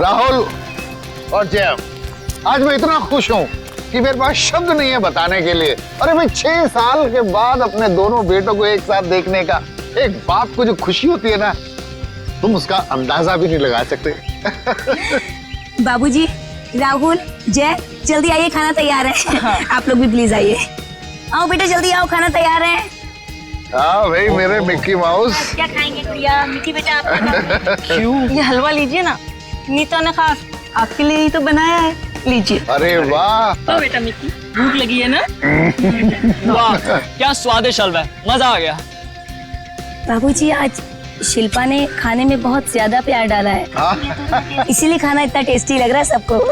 राहुल और जय, आज मैं इतना खुश हूँ कि मेरे पास शब्द नहीं है बताने के लिए। अरे भाई 6 साल के बाद अपने दोनों बेटों को एक साथ देखने का एक बाप को जो खुशी होती है ना, तुम उसका अंदाजा भी नहीं लगा सकते। बाबूजी, राहुल, जय, जल्दी आइए, खाना तैयार है। आप लोग भी प्लीज आइए। आओ बेटा, जल्दी आओ, खाना तैयार है। हाँ भाई मेरे मिक्की माउस। क्या खाएंगे भैया? मिक्की बेटा आप क्यों? ये हलवा लीजिए ना, नीता ने खास आपके लिए ही तो बनाया है, लीजिए। अरे वाह। तो बेटा मिक्की, भूख लगी है ना? वाह क्या स्वादिष्ट हलवा है, मजा आ गया। बाबूजी, आज शिल्पा ने खाने में बहुत ज्यादा प्यार डाला है, इसीलिए खाना इतना टेस्टी लग रहा है सबको।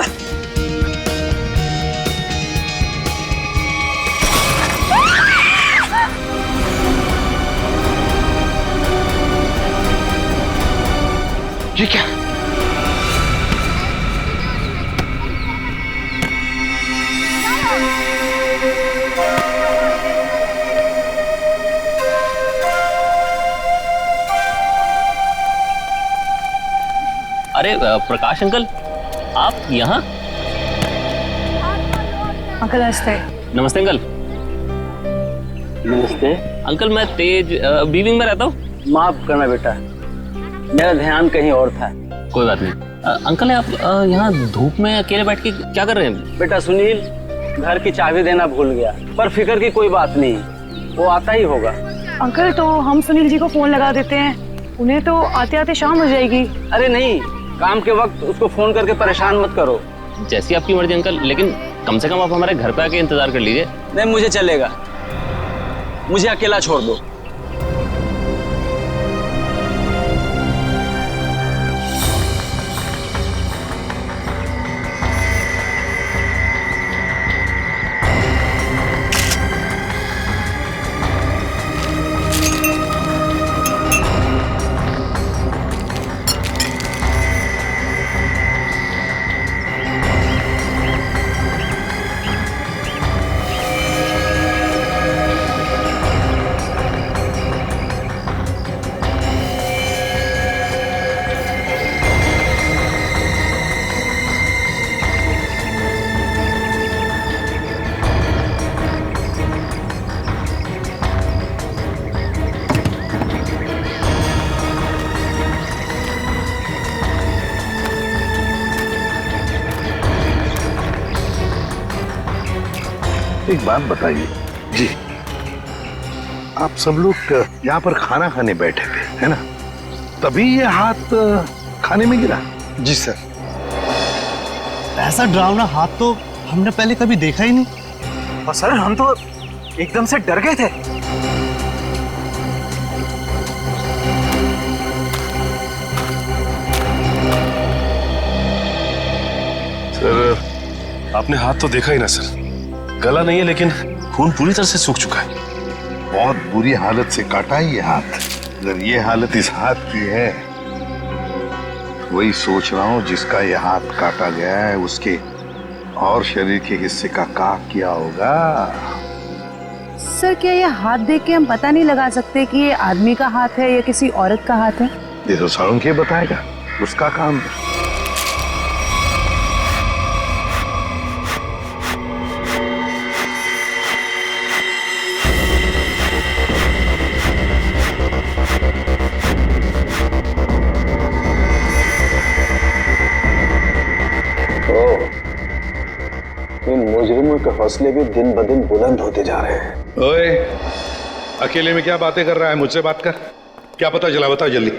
ये क्या? अरे प्रकाश अंकल, आप यहाँ? अंकल नमस्ते। नमस्ते अंकल। नमस्ते। अंकल मैं तेज बीविंग में रहता हूँ। माफ करना बेटा, मेरा ध्यान कहीं और था। कोई बात नहीं। अंकल आप यहाँ धूप में अकेले बैठ के क्या कर रहे हैं? बेटा सुनील घर की चाबी देना भूल गया, पर फिक्र की कोई बात नहीं, वो आता ही होगा। अंकल तो हम सुनील जी को फोन लगा देते हैं, उन्हें तो आते आते शाम हो जाएगी। अरे नहीं, काम के वक्त उसको फोन करके परेशान मत करो। जैसी आपकी मर्जी अंकल, लेकिन कम से कम आप हमारे घर पे आके इंतजार कर लीजिए। नहीं मुझे चलेगा, मुझे अकेला छोड़ दो। एक बात बताइए जी, आप सब लोग यहाँ पर खाना खाने बैठे थे है ना, तभी ये हाथ खाने में गिरा? जी सर। ऐसा डरावना हाथ तो हमने पहले कभी देखा ही नहीं, और सर हम तो एकदम से डर गए थे। सर आपने हाथ तो देखा ही ना सर, गला नहीं है लेकिन खून पूरी तरह से सूख चुका है। बहुत बुरी हालत से काटा है ये हाथ। अगर ये हालत इस हाथ की है, वही सोच रहा हूँ जिसका ये हाथ काटा गया है उसके और शरीर के हिस्से का क्या किया होगा। सर क्या ये हाथ देख के हम पता नहीं लगा सकते कि ये आदमी का हाथ है या किसी औरत का हाथ है? ये तो साळुंखे बताएगा, उसका काम है। इन मुजरिमों के हौसले भी दिन ब दिन बुलंद होते जा रहे हैं। ओए, अकेले में क्या बातें कर रहा है? मुझसे बात कर। क्या पता चला, बताओ जल्दी।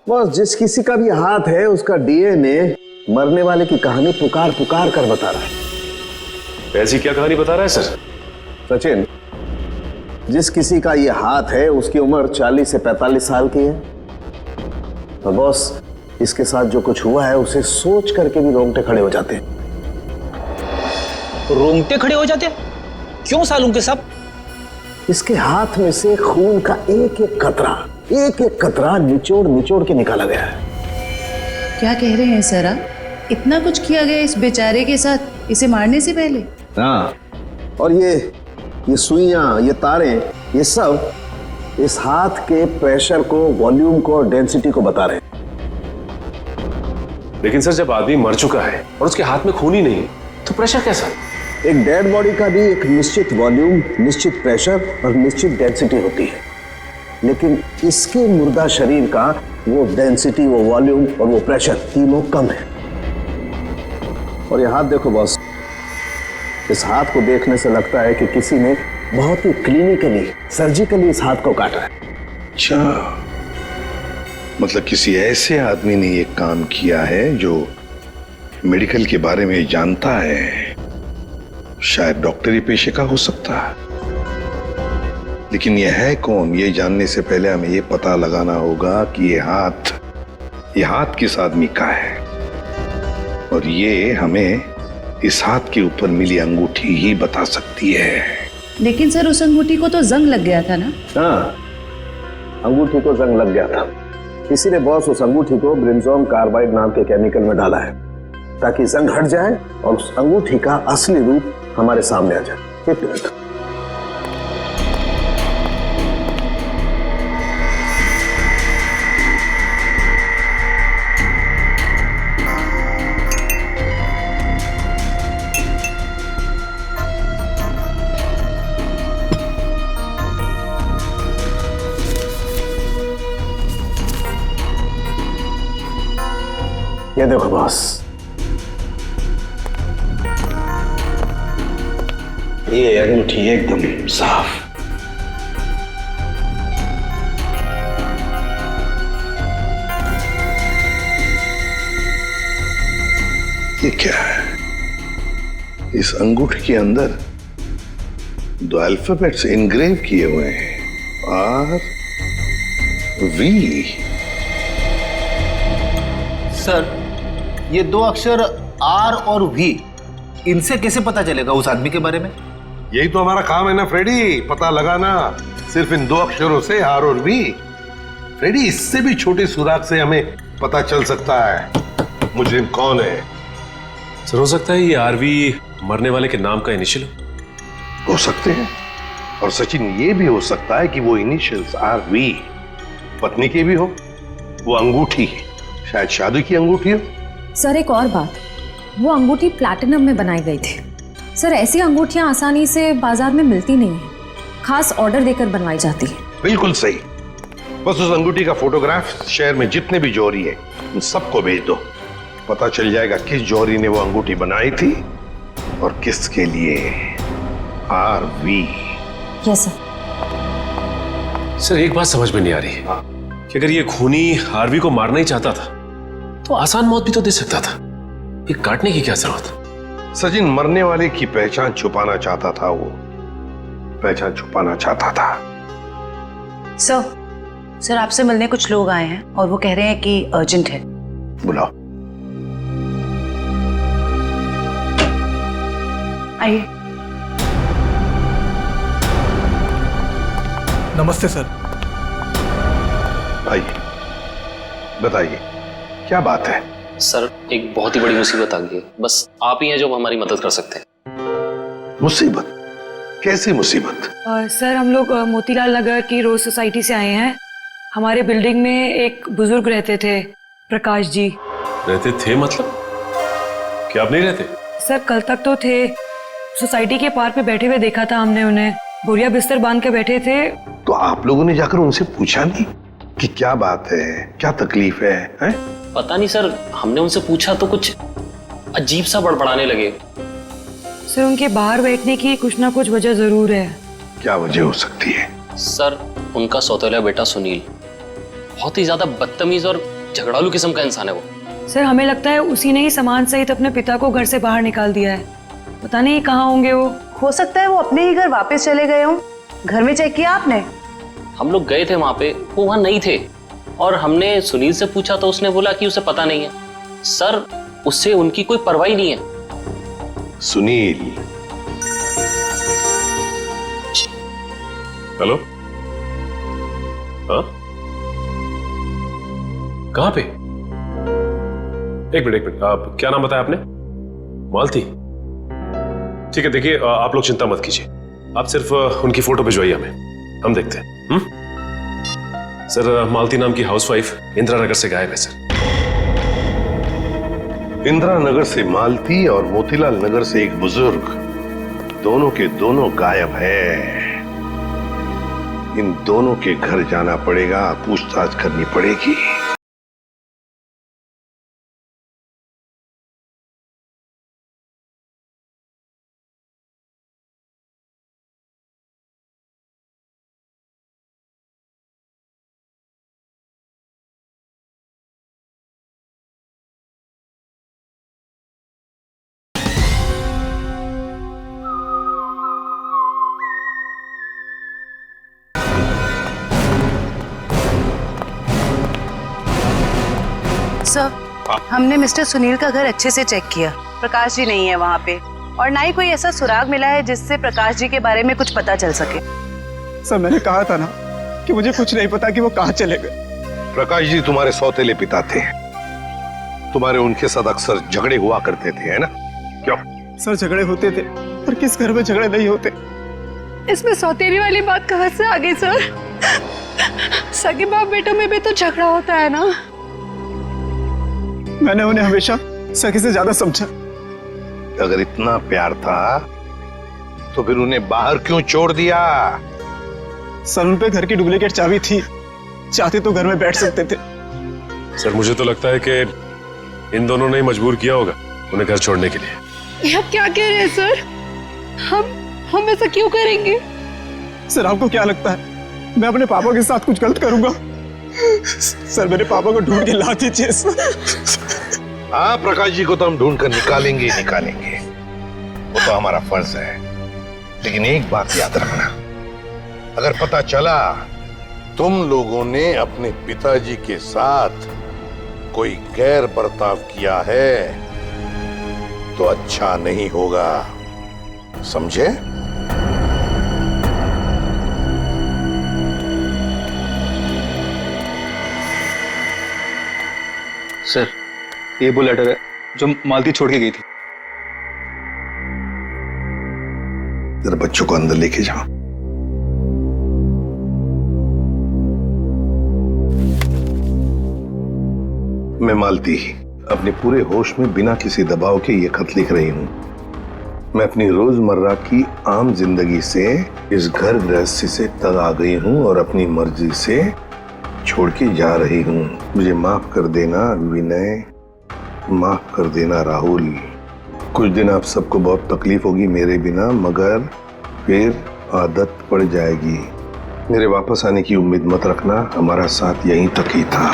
बस जिस किसी का भी हाथ है उसका डीएनए मरने वाले की कहानी पुकार पुकार कर बता रहा है। ऐसी क्या कहानी बता रहा है सर? सचिन, जिस किसी का ये हाथ है उसकी उम्र 40 से 45 साल की है। तो बॉस, इसके साथ जो कुछ हुआ है उसे सोच करके भी रोंगटे खड़े हो जाते हैं। रोंगटे खड़े हो जाते? क्यों सालूंके साहब? इसके हाथ में से खून का एक एक कतरा निचोड़ निचोड़ के निकाला गया है। क्या कह रहे हैं सर आप? इतना कुछ किया गया इस बेचारे के साथ इसे मारने से पहले? हाँ, और ये सुइयां, ये तारे, ये सब इस हाथ के प्रेशर को, वॉल्यूम को और डेंसिटी को बता रहे हैं। लेकिन सर जब आदमी मर चुका है और उसके हाथ में खून ही नहीं है तो प्रेशर कैसा? एक डेड बॉडी का भी एक निश्चित वॉल्यूम, निश्चित प्रेशर और निश्चित डेंसिटी होती है, लेकिन इसके मुर्दा शरीर का वो डेंसिटी, वो वॉल्यूम और वो प्रेशर तीनों कम है। और ये हाथ देखो बॉस, इस हाथ को देखने से लगता है कि किसी ने बहुत ही क्लिनिकली, सर्जिकली इस हाथ को काटा है। अच्छा, मतलब किसी ऐसे आदमी ने ये काम किया है जो मेडिकल के बारे में जानता है, शायद डॉक्टरी पेशे का हो सकता है। लेकिन ये है कौन, ये जानने से पहले हमें ये पता लगाना होगा कि ये हाथ किस आदमी का है, और ये हमें इस हाथ के ऊपर मिली अंगूठी ही बता सकती है। लेकिन सर उस अंगूठी को तो जंग लग गया था ना? हाँ, अंगूठी को जंग लग गया था, इसीलिए बॉस उस अंगूठी को ब्रिंजोन कार्बाइड नाम के केमिकल में डाला है ताकि जंग हट जाए और उस अंगूठी का असली रूप हमारे सामने आ जाए। एक मिनट। ये देखो बॉस, ये अंगूठी एकदम साफ। ये क्या है? इस अंगूठी के अंदर दो अल्फाबेट्स इनग्रेव किए हुए हैं, आर वी। सर, ये दो अक्षर आर और वी, इनसे कैसे पता चलेगा उस आदमी के बारे में? यही तो हमारा काम है ना फ्रेडी, पता लगाना। सिर्फ इन दो अक्षरों से, आर और वी। फ्रेडी, इससे भी छोटे सुराग से हमें पता चल सकता है मुजरिम कौन है। सर हो सकता है ये आरवी मरने वाले के नाम का इनिशियल हो सकते हैं, और सचिन ये भी हो सकता है कि वो इनिशियल्स आर वी पत्नी के भी हो। वो अंगूठी शायद शादी की अंगूठी हो। सर एक और बात, वो अंगूठी प्लैटिनम में बनाई गई थी। सर ऐसी अंगूठियां आसानी से बाजार में मिलती नहीं है, खास ऑर्डर देकर बनवाई जाती है। बिल्कुल सही। बस उस अंगूठी का फोटोग्राफ शहर में जितने भी जौहरी है उन सबको भेज दो, पता चल जाएगा किस जौहरी ने वो अंगूठी बनाई थी और किसके लिए। R V. Yes sir. Sir एक बात समझ में नहीं आ रही है कि अगर ये खूनी आरवी को मारना ही चाहता था तो आसान मौत भी तो दे सकता था, ये काटने की क्या जरूरत? सचिन मरने वाले की पहचान छुपाना चाहता था, वो पहचान छुपाना चाहता था। सर आपसे मिलने कुछ लोग आए हैं और वो कह रहे हैं कि अर्जेंट है। बुलाओ। आइए। नमस्ते सर। आइए, बताइए क्या बात है? सर एक बहुत ही बड़ी मुसीबत आ गई है, बस आप ही हैं जो हमारी मदद कर सकते हैं। मुसीबत? कैसी मुसीबत? सर हम लोग मोतीलाल नगर की रोज सोसाइटी से आए हैं। हमारे बिल्डिंग में एक बुजुर्ग रहते थे, प्रकाश जी। रहते थे मतलब? क्या आप नहीं रहते? सर कल तक तो थे, सोसाइटी के पार्क में बैठे हुए देखा था हमने उन्हें, बोरिया बिस्तर बांध के बैठे थे। तो आप लोगों ने जाकर उनसे पूछा नहीं कि क्या बात है, क्या तकलीफ है, हैं? पता नहीं सर, हमने उनसे पूछा तो कुछ अजीब सा बड़बड़ाने लगे। सर उनके बाहर बैठने की कुछ ना कुछ वजह जरूर है। क्या वजह हो सकती है? सर उनका सौतेला बेटा सुनील बहुत ही ज्यादा बदतमीज और झगड़ालू किस्म का इंसान है वो। सर हमें लगता है उसी ने ही सामान सहित अपने पिता को घर से बाहर निकाल दिया है। पता नहीं कहाँ होंगे वो। हो सकता है वो अपने ही घर वापस चले गए हों। घर में चेक किया आपने? हम लोग गए थे वहां पे, वो वहां नहीं थे, और हमने सुनील से पूछा तो उसने बोला कि उसे पता नहीं है। सर उससे उनकी कोई परवाह नहीं है। सुनील? हेलो, हाँ कहाँ पे? एक मिनट, आप क्या नाम बताया आपने? मालती? ठीक है, देखिए आप लोग चिंता मत कीजिए, आप सिर्फ उनकी फोटो भिजवाइए हमें, हम देखते हैं। सर मालती नाम की हाउसवाइफ इंदिरा नगर से गायब है सर। इंदिरा नगर से मालती और मोतीलाल नगर से एक बुजुर्ग, दोनों के दोनों गायब है। इन दोनों के घर जाना पड़ेगा, पूछताछ करनी पड़ेगी। सर, हमने मिस्टर सुनील का घर अच्छे से चेक किया। प्रकाश जी नहीं है वहाँ पे, और ना ही कोई ऐसा सुराग मिला है जिससे प्रकाश जी के बारे में कुछ पता चल सके। सर, मैंने कहा था ना कि मुझे कुछ नहीं पता कि वो कहाँ चले गए। प्रकाश जी तुम्हारे सौतेले पिता थे, तुम्हारे उनके साथ अक्सर झगड़े हुआ करते थे, है ना? क्यों? सर, झगड़े होते थे, पर किस घर में झगड़े नहीं होते। इसमें सौतेली वाली बात कहाँ से आ गई सर? सगे बाप बेटों में भी तो झगड़ा होता है ना। मैंने उन्हें हमेशा सखी से ज्यादा समझा। अगर इतना प्यार था तो फिर उन्हें बाहर क्यों छोड़ दिया? सर, उन पे घर की डुप्लीकेट चाबी थी, चाहते तो घर में बैठ सकते थे। सर, मुझे तो लगता है कि इन दोनों ने ही मजबूर किया होगा उन्हें घर छोड़ने के लिए। ये आप क्या कह रहे हैं सर? हम ऐसा क्यों करेंगे? सर, आपको क्या लगता है मैं अपने पापा के साथ कुछ गलत करूंगा? सर, मेरे पापा को ढूंढ के ला दीजिए सर। हाँ, प्रकाश जी को तो हम ढूंढ कर निकालेंगे ही निकालेंगे, वो तो हमारा फर्ज है। लेकिन एक बात याद रखना, अगर पता चला तुम लोगों ने अपने पिताजी के साथ कोई गैर बर्ताव किया है तो अच्छा नहीं होगा, समझे? सर, ये वो लेटर है जो मालती छोड़ के गई थी। जरा बच्चों को अंदर लेके जाओ। मैं मालती अपने पूरे होश में बिना किसी दबाव के ये खत लिख रही हूं। मैं अपनी रोजमर्रा की आम जिंदगी से इस घर गृहस्थी से तंग आ गई हूं और अपनी मर्जी से छोड़ के जा रही हूं। मुझे माफ कर देना विनय, माफ कर देना राहुल। कुछ दिन आप सबको बहुत तकलीफ होगी मेरे बिना, मगर फिर आदत पड़ जाएगी। मेरे वापस आने की उम्मीद मत रखना, हमारा साथ यहीं तक ही था।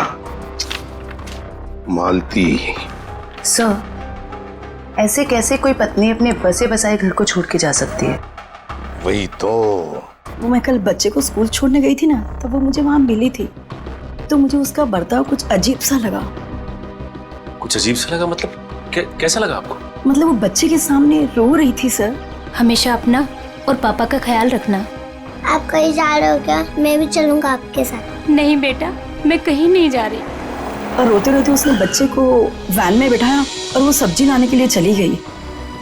मालती। सर, ऐसे कैसे कोई पत्नी अपने बसे बसाए घर को छोड़ के जा सकती है? वही तो। वो मैं कल बच्चे को स्कूल छोड़ने गई थी ना, तब वो मुझे वहां मिली थी, तो मुझे उसका बर्ताव कुछ अजीब सा लगा। कुछ अजीब सा लगा मतलब? कैसा लगा आपको? मतलब वो बच्चे के सामने रो रही थी। सर, हमेशा अपना और पापा का ख्याल रखना। आप कहीं जा रहे हो क्या? मैं भी चलूंगा आपके साथ। नहीं बेटा, मैं कहीं नहीं जा रही। और रोते रोते उसने बच्चे को वैन में बिठाया और वो सब्जी लाने के लिए चली गई,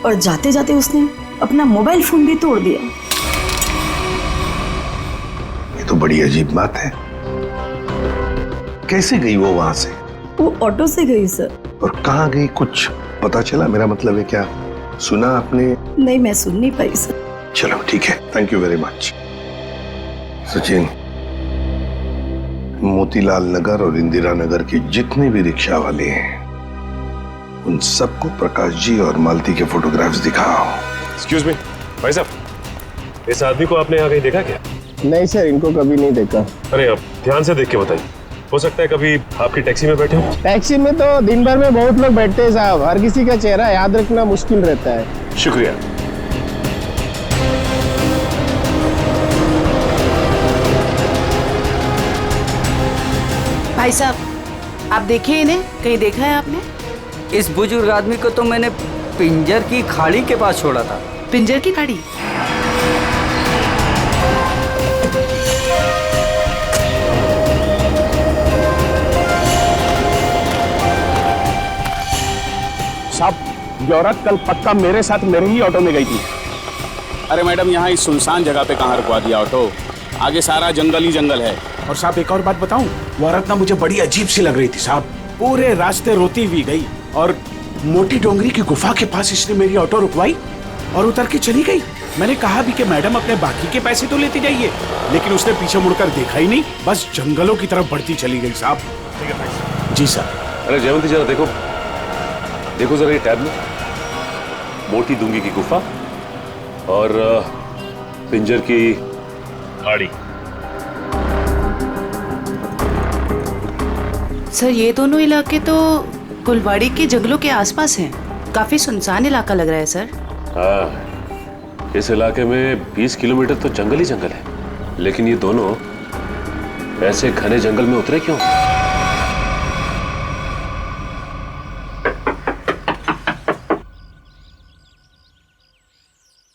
और जाते जाते उसने अपना मोबाइल फोन भी तोड़ दिया। ये तो बड़ी अजीब बात है। कैसे गई वो वहां से? वो ऑटो से गई सर। और कहाँ गई, कुछ पता चला? मेरा मतलब है, क्या सुना आपने? नहीं, मैं सुन नहीं पाई सर। चलो ठीक है, thank you very much. Sachin, Motilal Nagar और इंदिरा नगर के जितने भी रिक्शा वाले हैं उन सबको प्रकाश जी और मालती के फोटोग्राफ्स दिखाओ। एक्सक्यूज मी, भाई साहब, इस आदमी को आपने यहाँ कहीं देखा क्या? नहीं सर, इनको कभी नहीं देखा। अरे अब ध्यान से देख के बताइए, हो सकता है कभी आपकी टैक्सी में बैठे हो। टैक्सी में तो दिन भर में बहुत लोग बैठते हैं साहब, हर किसी का चेहरा याद रखना मुश्किल रहता है। शुक्रिया। भाई साहब, आप देखिए इन्हें, कहीं देखा है आपने? इस बुजुर्ग आदमी को तो मैंने पिंजर की खाड़ी के पास छोड़ा था। पिंजर की खाड़ी? साहब, ये औरत कल पक्का मेरे साथ मेरे ही ऑटो में गई थी। अरे मैडम, यहाँ इस सुनसान जगह पे कहाँ रुकवा दिया ऑटो? आगे सारा जंगल ही जंगल है। और साहब एक और बात बताऊं, वो औरत ना मुझे बड़ी अजीब सी लग रही थी साहब। पूरे रास्ते रोती हुई गई और मोटी डोंगरी की गुफा के पास इसने मेरी ऑटो रुकवाई और उतर के चली गई। मैंने कहा भी कि मैडम अपने बाकी के पैसे तो लेते जाइए, लेकिन उसने पीछे मुड़कर देखा ही नहीं, बस जंगलों की तरफ बढ़ती चली गई साहब। ठीक है भाई। जी सर। अरे जयवंती जरा देखो, देखो जरा ये टैब में, मोटी डूंगी की गुफा और पिंजर की गाड़ी। सर ये दोनों इलाके तो कुलवाड़ी के जंगलों के आसपास हैं। काफी सुनसान इलाका लग रहा है सर। हाँ, इस इलाके में 20 किलोमीटर तो जंगल ही जंगल है, लेकिन ये दोनों ऐसे घने जंगल में उतरे क्यों?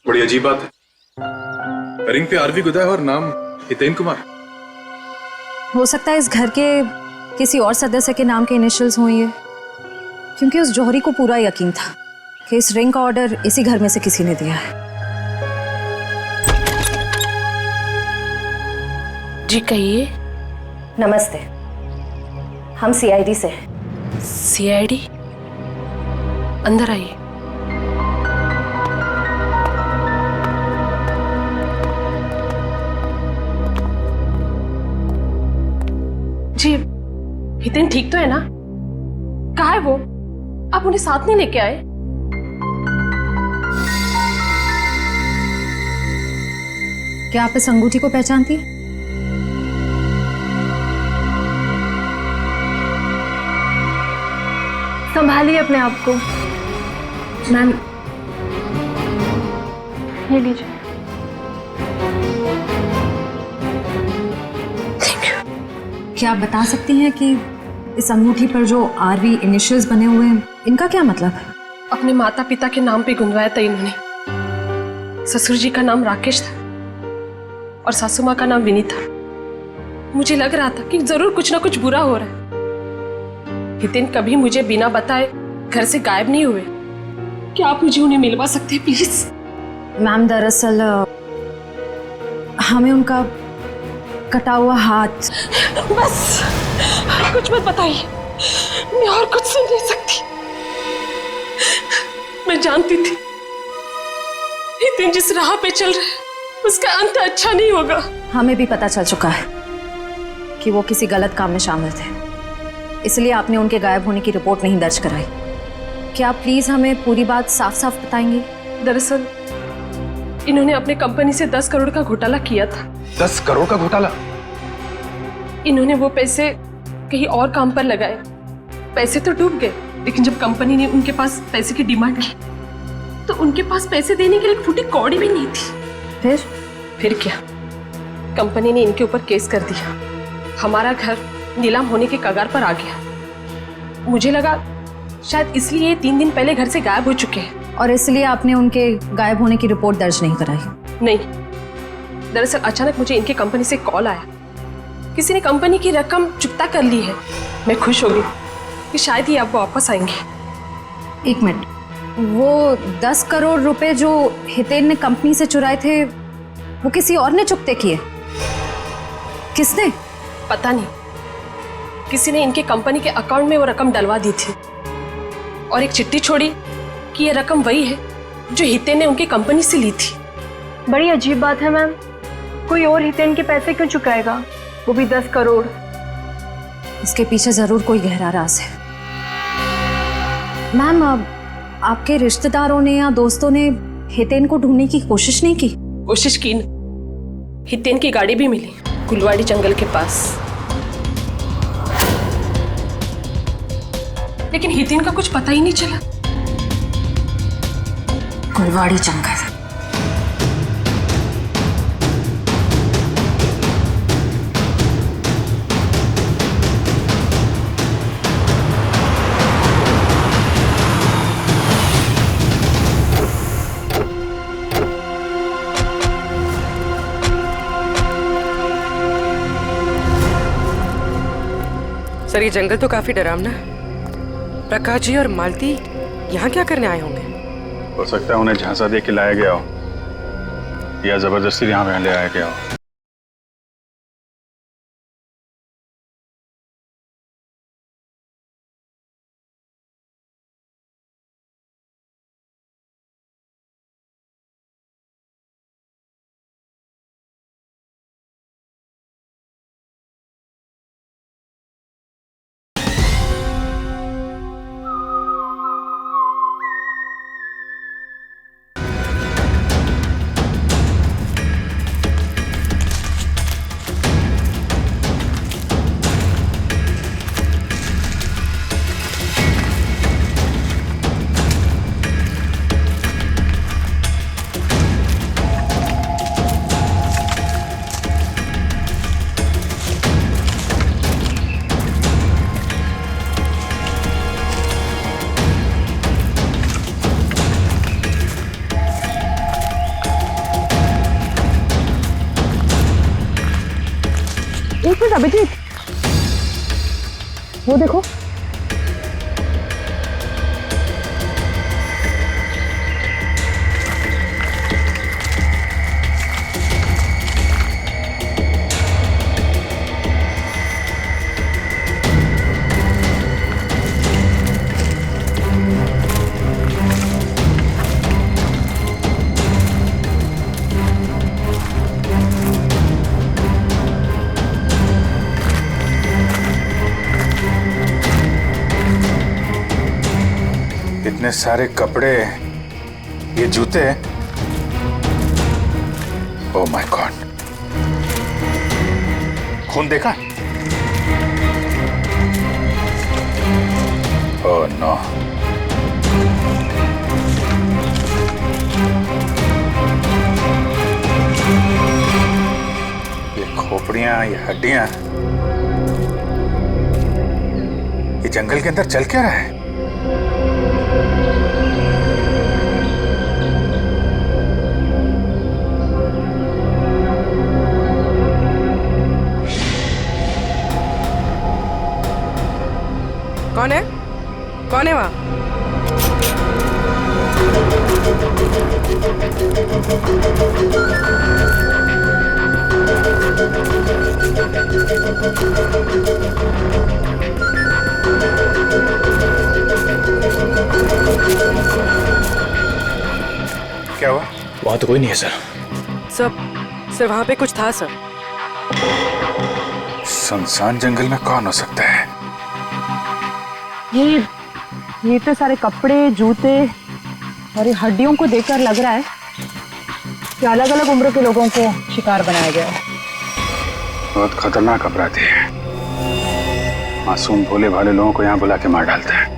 बड़ी अजीब बात है, रिंग पे आरवी गुदा है और नाम हितेन कुमार। हो सकता है इस घर के किसी और सदस्य के नाम के इनिशियल्स हों ये, क्योंकि उस जौहरी को पूरा यकीन था कि इस रिंग का ऑर्डर इसी घर में से किसी ने दिया है। जी कहिए। नमस्ते, हम सीआईडी से हैं। सीआईडी? अंदर आइए। जी हितेन ठीक तो है ना? कहाँ है वो? आप उन्हें साथ नहीं लेके आए? क्या आप इस अंगूठी को पहचानती हैं? संभालिए अपने आप को। मैम ये लीजिए। क्या आप बता सकती हैं कि इस अंगूठी पर जो आरवी इनिशियल्स बने हुए हैं, इनका क्या मतलब है? अपने माता पिता के नाम पे गुंदवाया था इन्होंने। ससुर जी का नाम राकेश था और सासू माँ का नाम विनीता। मुझे लग रहा था कि जरूर कुछ ना कुछ बुरा हो रहा है। हितेन कभी मुझे बिना बताए घर से गायब नहीं हुए। क्या आप मुझे उन्हें मिलवा सकते हैं प्लीज? मैम दरअसल हमें उनका कटा हुआ हाथ। बस कुछ मत बताइए, मैं और कुछ सुन नहीं सकती। मैं जानती थी हितेन जिस राह पे चल रहे हैं उसका अंत अच्छा नहीं होगा। हमें भी पता चल चुका है कि वो किसी गलत काम में शामिल थे, इसलिए आपने उनके गायब होने की रिपोर्ट नहीं दर्ज कराई। क्या आप प्लीज हमें पूरी बात साफ साफ बताएंगी? दरअसल इन्होंने अपने कंपनी से 10 करोड़ का घोटाला किया था। 10 करोड़ का घोटाला? इन्होंने वो पैसे कहीं और काम पर लगाए। पैसे तो डूब गए, लेकिन जब कंपनी ने उनके पास पैसे की डिमांड की तो उनके पास पैसे देने के लिए एक फूटी कौड़ी भी नहीं थी। फिर क्या, कंपनी ने इनके ऊपर केस कर दिया। हमारा घर नीलाम होने के कगार पर आ गया। मुझे लगा शायद इसलिए 3 दिन पहले घर से गायब हो चुके हैं। और इसलिए आपने उनके गायब होने की रिपोर्ट दर्ज नहीं कराई? नहीं, दरअसल अचानक मुझे इनके कंपनी से कॉल आया, किसी ने कंपनी की रकम चुकता कर ली है। मैं खुश हो गई कि शायद ही आप वापस आएंगे। एक मिनट, वो 10 करोड़ रुपए जो हितेन ने कंपनी से चुराए थे वो किसी और ने चुकते किए? किसने? पता नहीं, किसी ने इनके कंपनी के अकाउंट में वो रकम डलवा दी थी और एक चिट्ठी छोड़ी कि ये रकम वही है जो हितेन ने उनकी कंपनी से ली थी। बड़ी अजीब बात है मैम, कोई और हितेन के पैसे क्यों चुकाएगा, वो भी 10 करोड़? इसके पीछे जरूर कोई गहरा राज है। मैम, आपके रिश्तेदारों ने या दोस्तों ने हितेन को ढूंढने की कोशिश नहीं की? कोशिश की न, हितेन की गाड़ी भी मिली कुलवाड़ी जंगल के पास, लेकिन हितेन का कुछ पता ही नहीं चला। कुलवाड़ी जंगल। सर ये जंगल तो काफी डरावना है। प्रकाश जी और मालती यहाँ क्या करने आए होंगे? हो सकता है उन्हें झांसा दे के लाया गया हो या जबरदस्ती यहाँ पे ले आया गया हो। अभिजीत, वो देखो। इतने सारे कपड़े, ये जूते, ओह माय गॉड, खून देखा? Oh no. ये खोपड़ियां, ये हड्डियां, ये जंगल के अंदर चल क्या रहा है? कौन है? कौन है वहाँ? क्या हुआ? वहां तो कोई नहीं है सर। सर वहां पे कुछ था सर। सुनसान जंगल में कौन हो सकता है? ये तो सारे कपड़े, जूते और ये हड्डियों को देखकर लग रहा है कि अलग अलग उम्र के लोगों को शिकार बनाया गया है। बहुत खतरनाक अपराधी है। मासूम भोले भाले लोगों को यहाँ बुला के मार डालता है।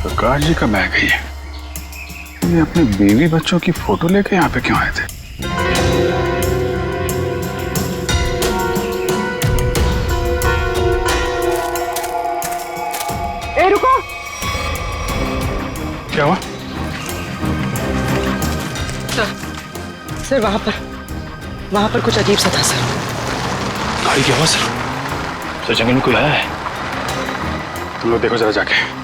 प्रकाश जी का बैग है ये अपने बीवी बच्चों की फोटो लेके यहाँ पे क्यों आए थे? ए रुको। क्या हुआ? सर वहां पर कुछ अजीब सा था सर। गाड़ी क्या हुआ सर? सर जंगल में कोई आया है? तुम लोग देखो जरा जाके।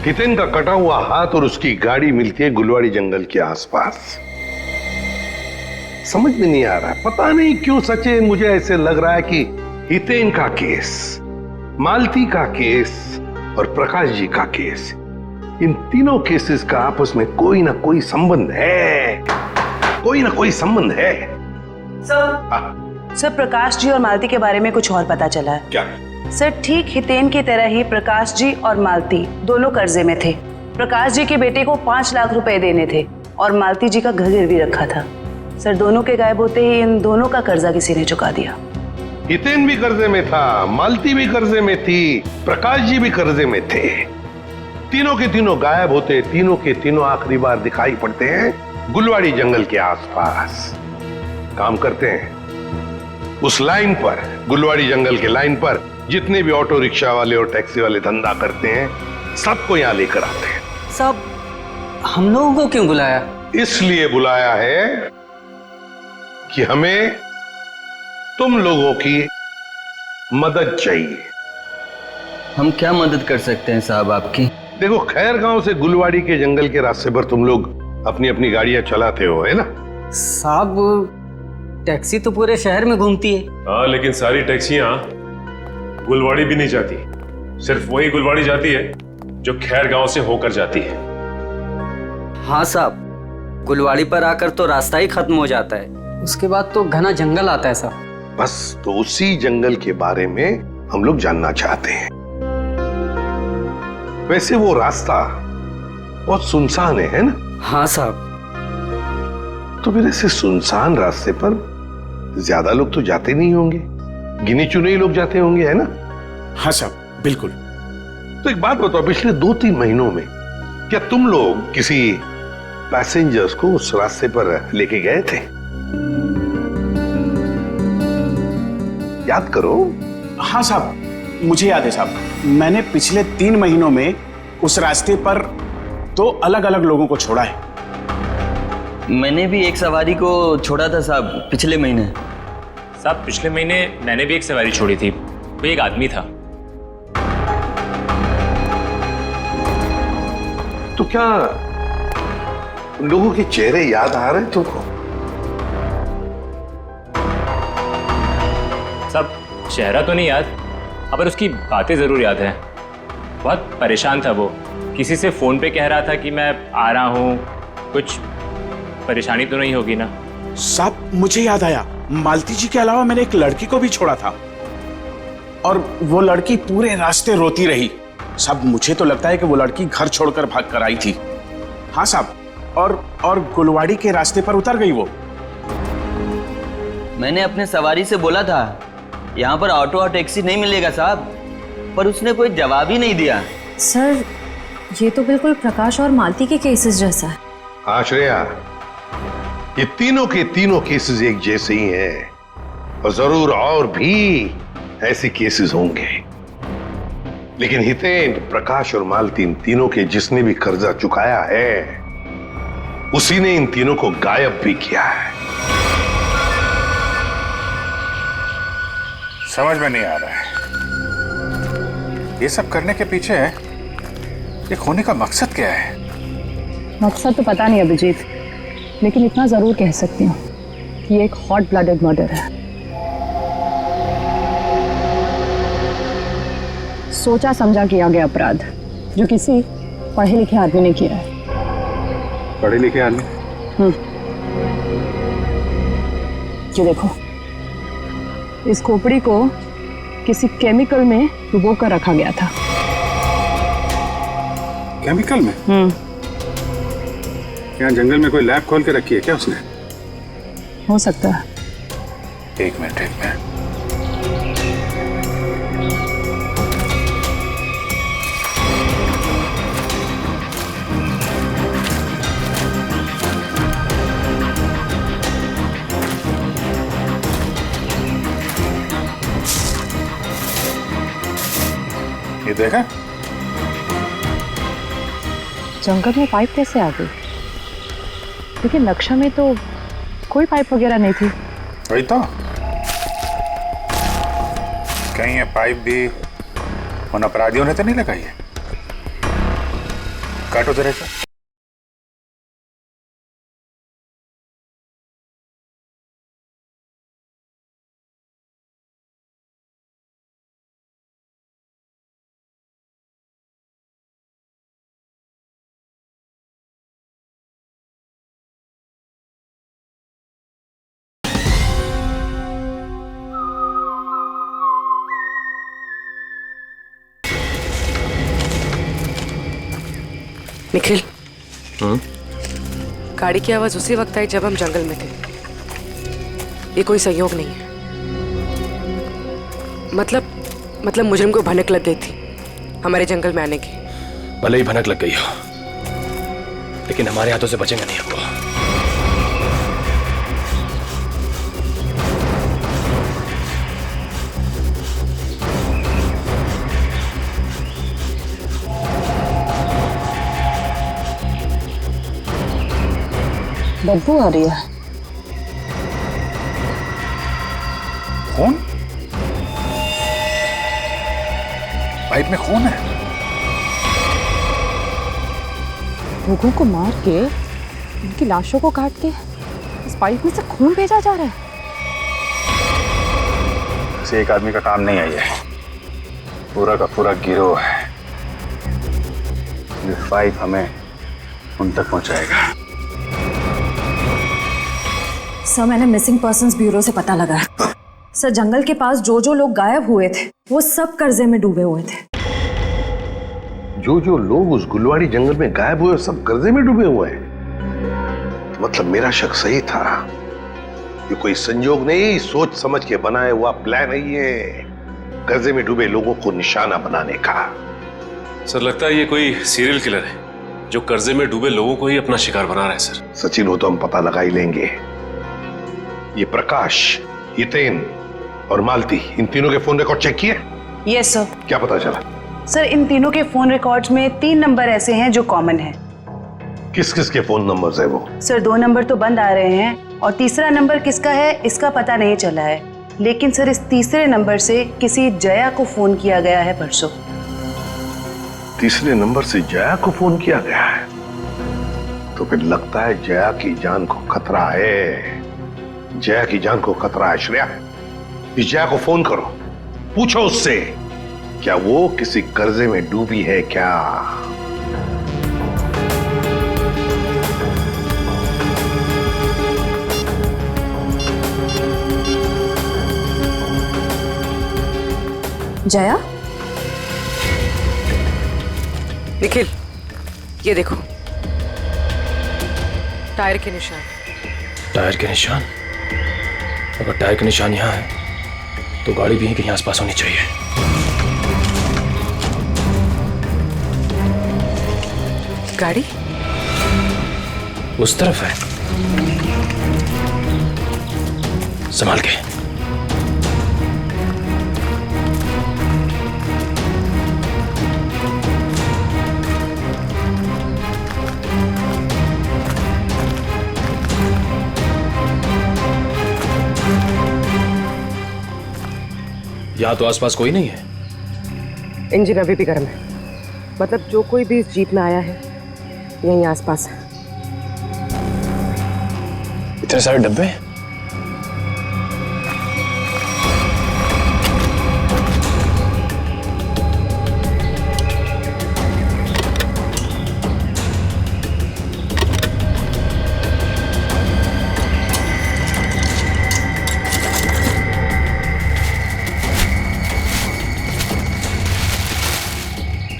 हितेन का कटा हुआ हाथ और उसकी गाड़ी मिलती है गुलवाड़ी जंगल के आसपास। समझ में नहीं आ रहा, पता नहीं क्यों सचे मुझे ऐसे लग रहा है कि हितेन का केस, मालती का केस और प्रकाश जी का केस, इन तीनों केसेस का आपस में कोई ना कोई संबंध है, कोई ना कोई संबंध है। सर प्रकाश जी और मालती के बारे में कुछ और पता चला है। क्या? सर ठीक हितेन की तरह ही प्रकाश जी और मालती दोनों कर्जे में थे। प्रकाश जी के बेटे को 5 लाख रुपए देने थे और मालती जी का घर गिरवी रखा था। सर दोनों के गायब होते ही इन दोनों का कर्जा किसी ने चुका दिया। हितेन भी कर्जे में था, मालती भी कर्जे में थी, प्रकाश जी भी कर्जे में थे। तीनों के तीनों गायब होते, तीनों के तीनों आखिरी बार दिखाई पड़ते हैं गुलवाड़ी जंगल के आसपास। काम करते हैं उस लाइन पर, गुलवाड़ी जंगल के लाइन पर जितने भी ऑटो रिक्शा वाले और टैक्सी वाले धंधा करते हैं, सबको यहां लेकर आते हैं। सब हम लोगों को क्यों बुलाया? इसलिए बुलाया है कि हमें तुम लोगों की मदद चाहिए। हम क्या मदद कर सकते हैं साहब आपकी? देखो, खैर गांव से गुलवाड़ी के जंगल के रास्ते पर तुम लोग अपनी अपनी गाड़ियां चलाते हो, है ना? साहब टैक्सी तो पूरे शहर में घूमती है। हाँ, लेकिन सारी टैक्सियां गुलवाड़ी भी नहीं जाती। सिर्फ वही गुलवाड़ी जाती है जो खैर गांव से होकर जाती है। हाँ साहब, गुलवाड़ी पर आकर तो रास्ता ही खत्म हो जाता है, उसके बाद तो घना जंगल आता है साहब। बस तो उसी जंगल के बारे में हम लोग जानना चाहते हैं। वैसे वो रास्ता बहुत सुनसान है ना? हाँ साहब। तो फिर ऐसे सुनसान रास्ते पर ज्यादा लोग तो जाते नहीं होंगे, गिने चुने ही लोग जाते होंगे, है ना? हाँ साहब, बिल्कुल। तो एक बात बताओ, पिछले 2-3 महीनों में क्या तुम लोग किसी पैसेंजर्स को उस रास्ते पर लेके गए थे? याद करो। हाँ साहब, मुझे याद है साहब। मैंने पिछले 3 महीनों में उस रास्ते पर 2 अलग अलग लोगों को छोड़ा है। मैंने भी एक सवारी को छोड़ा था साहब पिछले महीने। साहब पिछले महीने मैंने भी एक सवारी छोड़ी थी, वो एक आदमी था। तो क्या उन लोगों के चेहरे याद आ रहे हैं तुमको? साहब चेहरा तो नहीं याद, पर उसकी बातें जरूर याद हैं। बहुत परेशान था वो, किसी से फोन पे कह रहा था कि मैं आ रहा हूँ, कुछ परेशानी तो नहीं होगी ना? साहब मुझे याद आया, मालती जी के अलावा मैंने एक लड़की को भी छोड़ा था और वो लड़की पूरे रास्ते रोती रही। साहब मुझे तो लगता है कि वो लड़की घर छोड़कर भाग कर आई थी। हाँ साहब, और गुलवाड़ी के रास्ते पर उतर गई वो। मैंने अपने सवारी से बोला था यहाँ पर ऑटो और टैक्सी नहीं मिलेगा साहब, पर उसने कोई जवाब ही नहीं दिया। सर ये तो बिल्कुल प्रकाश और मालती के केसेस जैसा है। हाँ श्रेया, ये तीनों के तीनों केसेस एक जैसे ही हैं और जरूर और भी ऐसे केसेस होंगे। लेकिन हितेन, प्रकाश और मालती, इन तीनों के जिसने भी कर्जा चुकाया है उसी ने इन तीनों को गायब भी किया है। समझ में नहीं आ रहा है ये सब करने के पीछे ये खोने का मकसद क्या है? मकसद तो पता नहीं अभिजीत, लेकिन इतना जरूर कह सकती हूँ कि ये एक हॉट ब्लडेड मर्डर है। सोचा समझा किया गया अपराध जो किसी पढ़े लिखे आदमी ने किया है। पढ़े लिखे आदमी? ये देखो, इस खोपड़ी को किसी केमिकल में डुबो कर रखा गया था। केमिकल में? क्या जंगल में कोई लैब खोल के रखी है क्या उसने? हो सकता है। एक मिनट। ये देखा? जंगल में पाइप कैसे आ गई? लेकिन नक्शा में तो कोई पाइप वगैरह नहीं थी। वही तो, कहीं ये पाइप भी उन अपराधियों ने तो नहीं लगाई है? काटो जरा सा। निखिल, गाड़ी की आवाज उसी वक्त आई जब हम जंगल में थे। ये कोई संयोग नहीं है। मतलब मुजरिम को भनक लग गई थी हमारे जंगल में आने की। भले ही भनक लग गई हो, लेकिन हमारे हाथों से बचेंगे नहीं हमको। बदबू आ रही है। कौन? पाइप में खून है। लोगों को मार के, उनकी लाशों को काट के इस पाइप में से खून भेजा जा रहा है। किसी एक आदमी का काम नहीं है, ये पूरा का पूरा गिरोह है। ये पाइप हमें उन तक पहुंचाएगा। सर, मैंने मिसिंग पर्संस ब्यूरो से पता लगाया। सर, जंगल के पास जो जो लोग गायब हुए थे वो सब कर्जे में डूबे हुए थे। जो जो लोग उस गुलवाड़ी जंगल में गायब हुए सब कर्जे में डूबे हुए हैं। तो मतलब मेरा शक सही था। ये कोई संयोग नहीं, सोच समझ के बनाया हुआ प्लान है ये, कर्जे में डूबे लोगों को निशाना बनाने का। सर, लगता है ये कोई सीरियल किलर है जो कर्जे में डूबे लोगों को ही अपना शिकार बना रहा है। सर सचिन, हो तो हम पता लगा ही लेंगे। ये प्रकाश, हितेन और मालती, इन तीनों के फोन रिकॉर्ड चेक किए? Yes sir. क्या पता चला? सर, इन तीनों के फोन रिकॉर्ड्स में 3 नंबर ऐसे हैं जो कॉमन हैं। किस किस के फोन नंबर्स है वो? सर, 2 नंबर तो बंद आ रहे हैं और तीसरा नंबर किसका है इसका पता नहीं चला है। लेकिन सर, इस तीसरे नंबर से किसी जया को फोन किया गया है परसों। तीसरे नंबर से जया को फोन किया गया है? तो फिर लगता है जया की जान को खतरा है। जया की जान को खतरा है। श्रेया, इस जया को फोन करो, पूछो उससे क्या वो किसी कर्जे में डूबी है क्या। जया, निखिल, ये देखो टायर के निशान। टायर के निशान? अगर टायर के निशान यहाँ है तो गाड़ी भी कहीं आसपास होनी चाहिए। गाड़ी उस तरफ है, संभाल के। यहाँ तो आसपास कोई नहीं है। इंजन अभी भी गर्म है, मतलब जो कोई भी इस जीप में आया है यहीं आसपास है। इतने सारे डब्बे?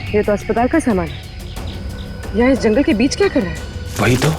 ये तो अस्पताल का सामान है। यहाँ इस जंगल के बीच क्या कर रहा है? वही तो।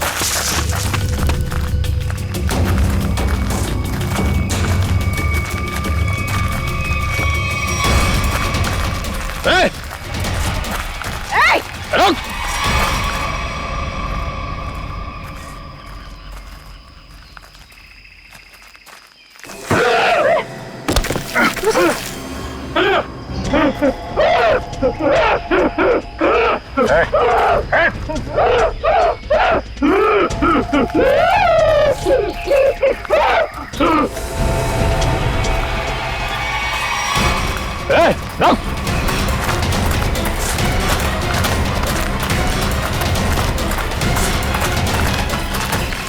रुक!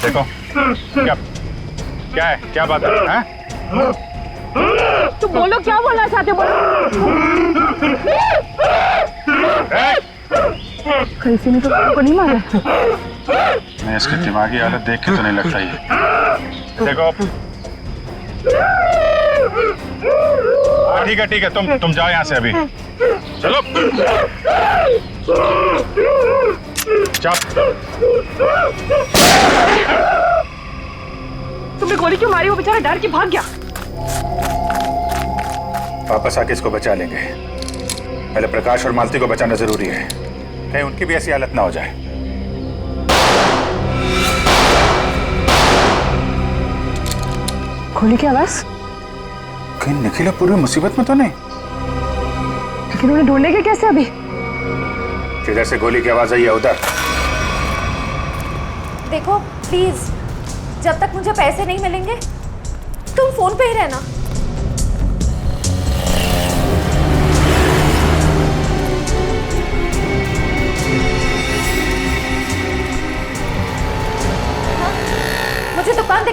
देखो क्या क्या है, क्या बात है? तो बोलो, क्या बोलना चाहते हो? किसी ने तो को नहीं मारा। मैं इसकी दिमागी हालत देख के तो नहीं लगता ये। देखो ठीक है, तुम जाओ यहाँ से अभी। चलो तुमने गोली क्यों मारी? वो बेचारा डर के भाग गया। वापस आके इसको बचा लेंगे। पहले प्रकाश और मालती को बचाना जरूरी है, कहीं उनकी भी ऐसी हालत ना हो जाए। गोली की आवाज? कहीं निखिल पूरी मुसीबत में तो नहीं? लेकिन उन्हें ढूंढेंगे कैसे अभी? जिधर से गोली की आवाज आई है उधर। देखो प्लीज, जब तक मुझे पैसे नहीं मिलेंगे तुम फोन पे ही रहना।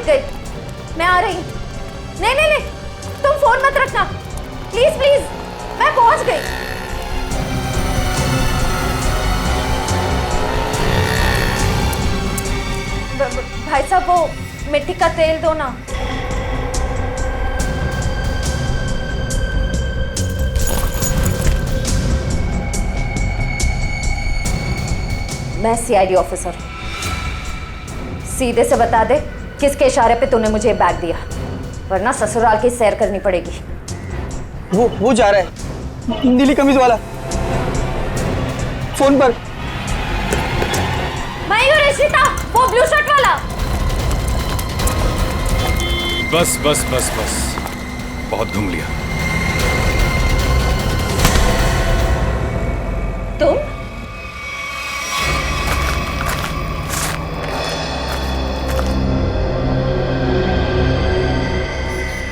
दिख गई। मैं आ रही। नहीं नहीं नहीं, तुम फोन मत रखना प्लीज प्लीज, मैं पहुंच गई। भाई साहब वो मिट्टी का तेल दो ना। मैं सीआईडी ऑफिसर, सीधे से बता दे किसके इशारे पे तूने मुझे बैग दिया, वरना ससुराल की सैर करनी पड़ेगी। वो जा रहा है, नीली कमीज वाला, फोन पर। मयूर ऋषिता, वो ब्लू शर्ट वाला। बस बस बस बस, बहुत घूम लिया। तुम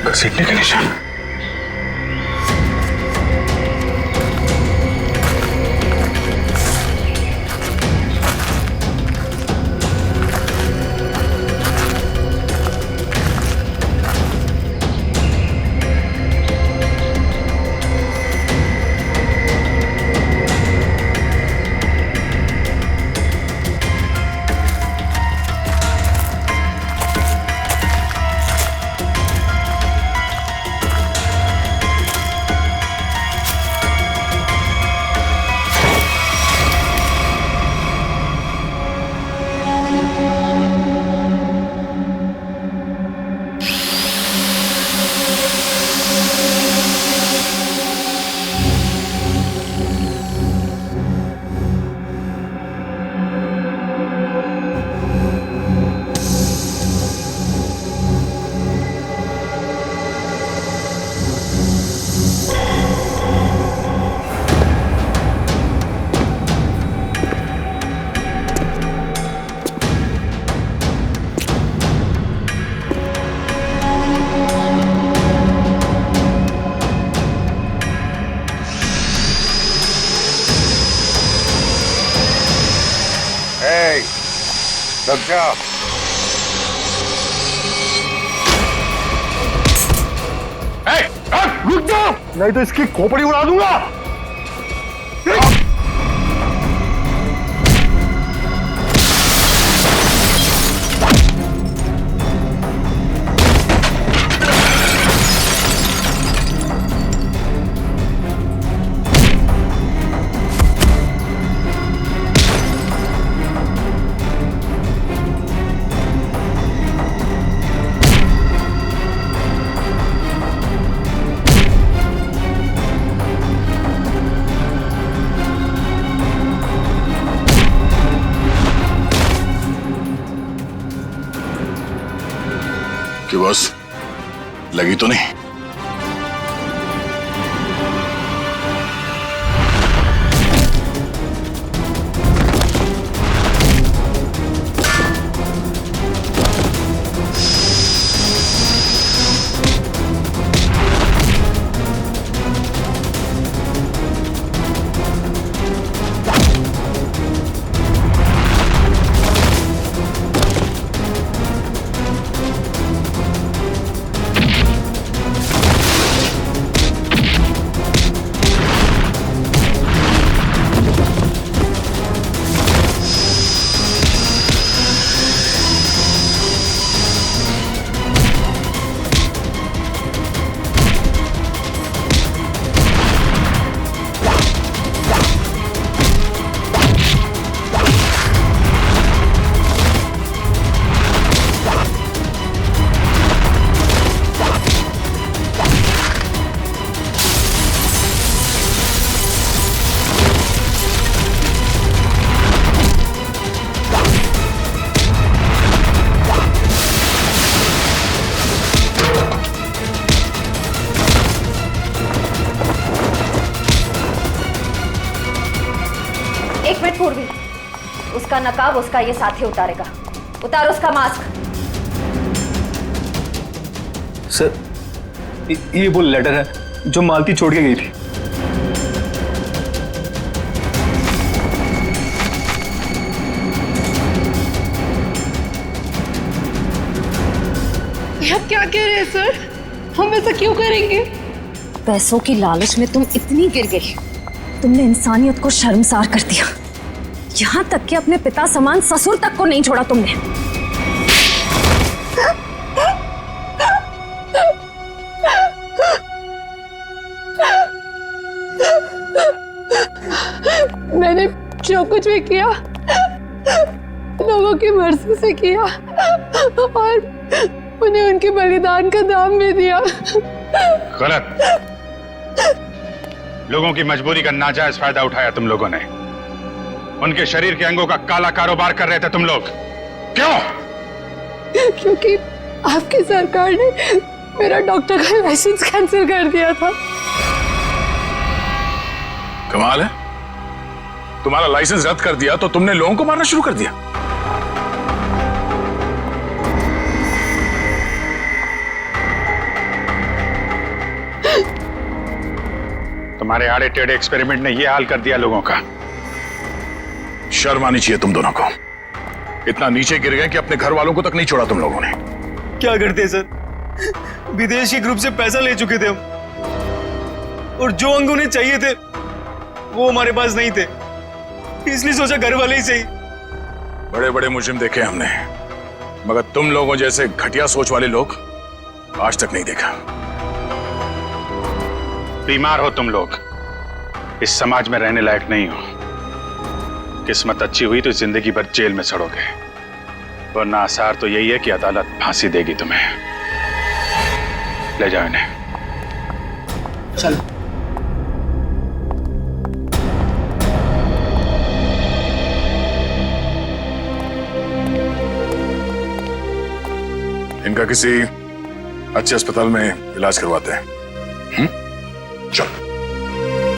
घसीटने के निशान। रुक जाओ। रुक जाओ, नहीं तो इसकी खोपड़ी उड़ा दूंगा। कि बस लगी तो नहीं? पूर्वी, उसका नकाब उसका ये साथी उतारेगा। उतार उसका मास्क। सर, ये वो लेटर है जो मालती छोड़ के गई थी। ये आप क्या कह रहे हैं सर? हम ऐसा क्यों करेंगे? पैसों की लालच में तुम इतनी गिर गई, तुमने इंसानियत को शर्मसार कर दिया। यहाँ तक कि अपने पिता समान ससुर तक को नहीं छोड़ा तुमने। मैंने जो कुछ भी किया लोगों की मर्जी से किया और उन्हें उनके बलिदान का दाम भी दिया। गलत। लोगों की मजबूरी का नाजायज फायदा उठाया तुम लोगों ने। उनके शरीर के अंगों का काला कारोबार कर रहे थे तुम लोग। क्यों? क्योंकि आपकी सरकार ने मेरा डॉक्टर का लाइसेंस कैंसिल कर दिया था। कमाल है, तुम्हारा लाइसेंस रद्द कर दिया तो तुमने लोगों को मारना शुरू कर दिया। तुम्हारे आड़े टेढ़े एक्सपेरिमेंट ने यह हाल कर दिया लोगों का। शर्म आनी चाहिए तुम दोनों को। इतना नीचे गिर गए कि अपने घर वालों को तक नहीं छोड़ा तुम लोगों ने। क्या करते सर, विदेशी ग्रुप से पैसा ले चुके थे हम, और जो अंग उन्हें चाहिए थे वो हमारे पास नहीं थे, इसलिए सोचा घर वाले ही सही। बड़े बड़े मुजरिम देखे हमने, मगर तुम लोगों जैसे घटिया सोच वाले लोग आज तक नहीं देखा। बीमार हो तुम लोग, इस समाज में रहने लायक नहीं हो। किस्मत अच्छी हुई तो जिंदगी भर जेल में सड़ोगे, वरना आसार तो यही है कि अदालत फांसी देगी तुम्हें। ले जाओ इन्हें। चल। इनका किसी अच्छे अस्पताल में इलाज करवाते हैं। चल।